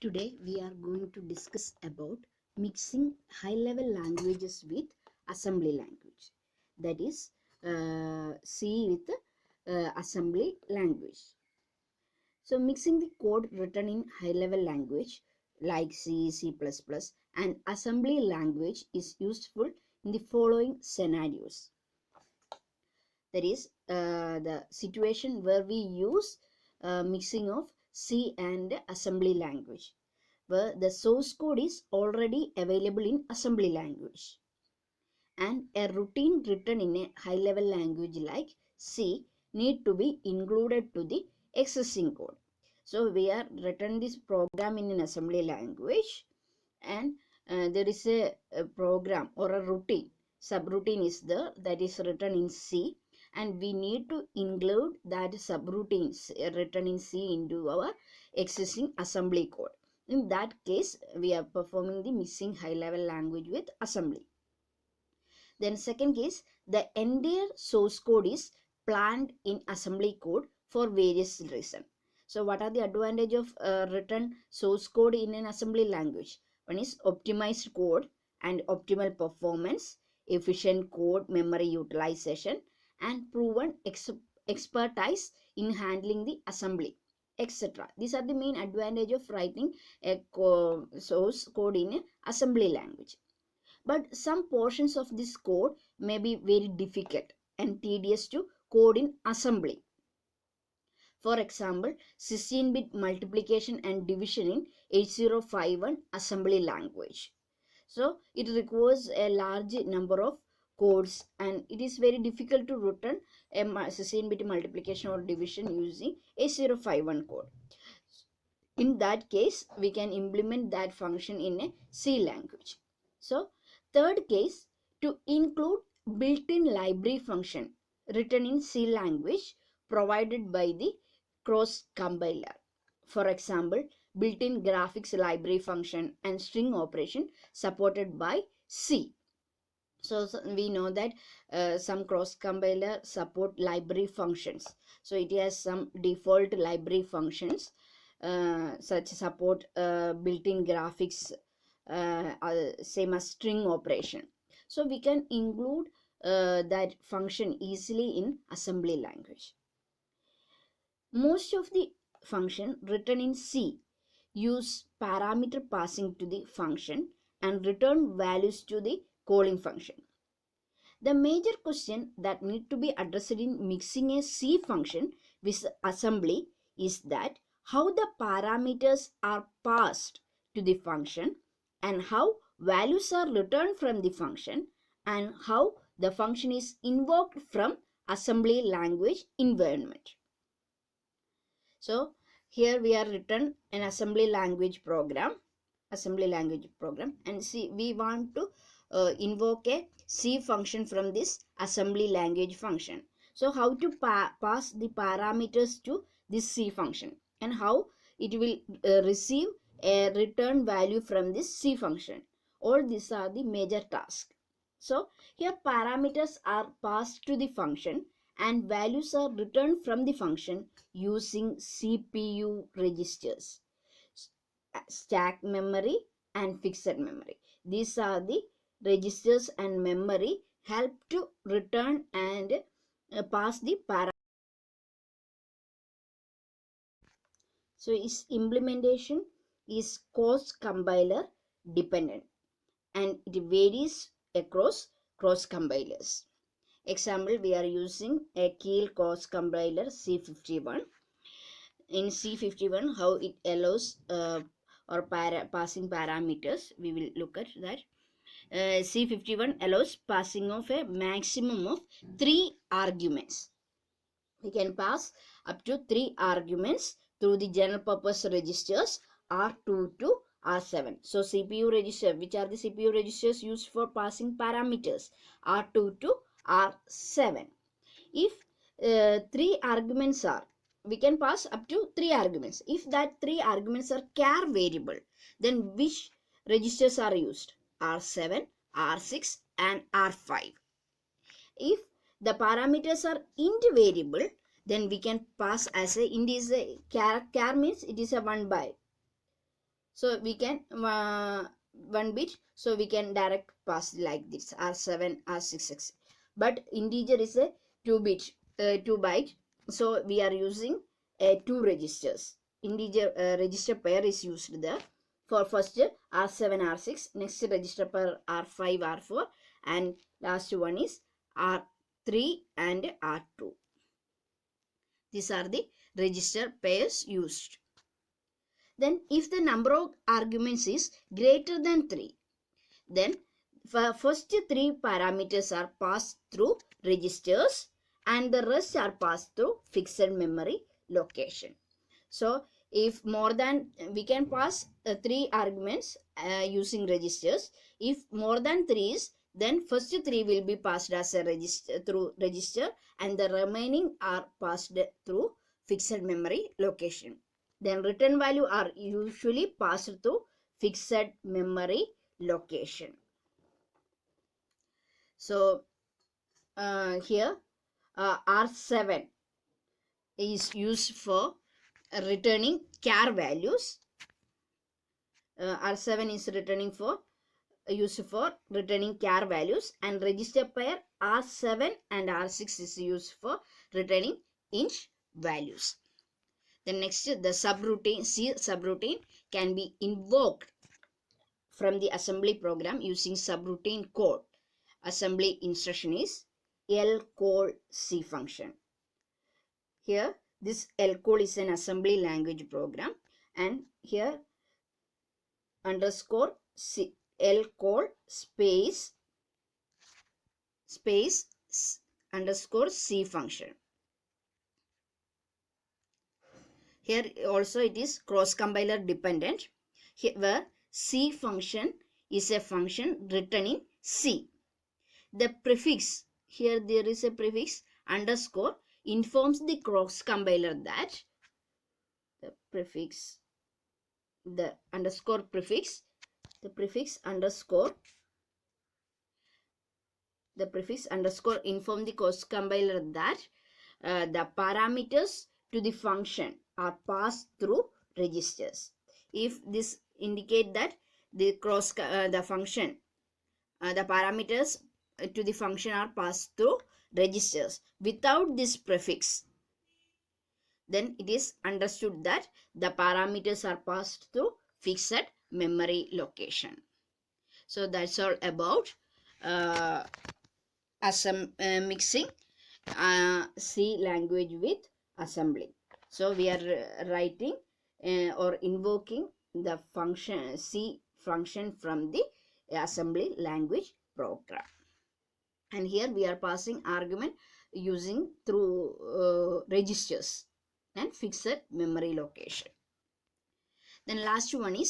Today we are going to discuss about mixing high-level languages with assembly language. That is C with assembly language. So mixing the code written in high-level language like C, C++ and assembly language is useful in the following scenarios. That is the situation where we use mixing of C and assembly language, where the source code is already available in assembly language and a routine written in a high level language like C need to be included to the existing code. So we are written this program in an assembly language, and there is a program or a routine, subroutine is there, that is written in C, and we need to include that subroutines written in C into our existing assembly code. In that case, we are performing the mixing high level language with assembly. Then second case, the entire source code is planned in assembly code for various reasons. So what are the advantage of written source code in an assembly language? One is optimized code and optimal performance, efficient code memory utilization, and proven expertise in handling the assembly, etc. These are the main advantage of writing a source code in an assembly language. But some portions of this code may be very difficult and tedious to code in assembly. For example, 16-bit multiplication and division in 8051 assembly language. So it requires a large number of codes and it is very difficult to return a 16-bit multiplication or division using 8051 code. In that case, we can implement that function in a C language. So third case, to include built-in library function written in C language provided by the cross compiler. For example, built-in graphics library function and string operation supported by C. So we know that some cross compiler support library functions. So it has some default library functions such support built-in graphics, same as string operation. So we can include that function easily in assembly language. Most of the function written in C use parameter passing to the function and return values to the calling function. The major question that need to be addressed in mixing a C function with assembly is that how the parameters are passed to the function and how values are returned from the function and how the function is invoked from assembly language environment. So here we are written an assembly language program, and see we want to invoke a C function from this assembly language function. So how to pass the parameters to this C function and how it will receive a return value from this C function. All these are the major tasks. So here parameters are passed to the function and values are returned from the function using CPU registers, stack memory and fixed memory. These are the registers and memory help to return and pass the parameters. So its implementation is cross compiler dependent and it varies across cross compilers. Example, we are using a Keil cross compiler C51. In C51, how it allows or passing parameters, we will look at that. C51 allows passing of a maximum of 3 arguments. We can pass up to 3 arguments through the general purpose registers R2 to R7. So CPU register, which are the CPU registers used for passing parameters? R2 to R7. If 3 arguments are, we can pass up to 3 arguments. If that 3 arguments are char variable, then which registers are used? R7, R6 and R5. If the parameters are int variable, then we can pass as a int is a char means it is a 1 byte. So we can 1 bit, so we can direct pass like this R7, R6, etc. But integer is a 2 bit, 2 byte. So we are using 2 registers. Integer register pair is used there for first R7, R6, next register pair R5, R4, and last one is R3 and R2. These are the register pairs used. Then if the number of arguments is greater than 3, then first 3 parameters are passed through registers and the rest are passed through fixed memory location. So if more than, we can pass 3 arguments using registers. If more than 3 is, then first 3 will be passed as a register through register and the remaining are passed through fixed memory location. Then return value are usually passed through fixed memory location. So here R7 is used for returning char values. R7 is used for returning char values, and register pair R7 and R6 is used for returning int values. Then next, the subroutine, C subroutine can be invoked from the assembly program using subroutine code. Assembly instruction is lcall C function. Here this lcall is an assembly language program, and here underscore C, lcall space underscore C function. Here also it is cross compiler dependent, here, where C function is a function returning C. The prefix, here there is a prefix underscore, informs the cross compiler that the prefix, the underscore prefix, the prefix underscore inform the cross compiler that the parameters to the function are passed through registers. If this indicate that the function, the parameters to the function are passed through registers without this prefix, then it is understood that the parameters are passed through fixed memory location. So that's all about mixing C language with assembly. So we are writing or invoking the function C function from the assembly language program, and here we are passing argument using through registers and fixed memory location. Then last one is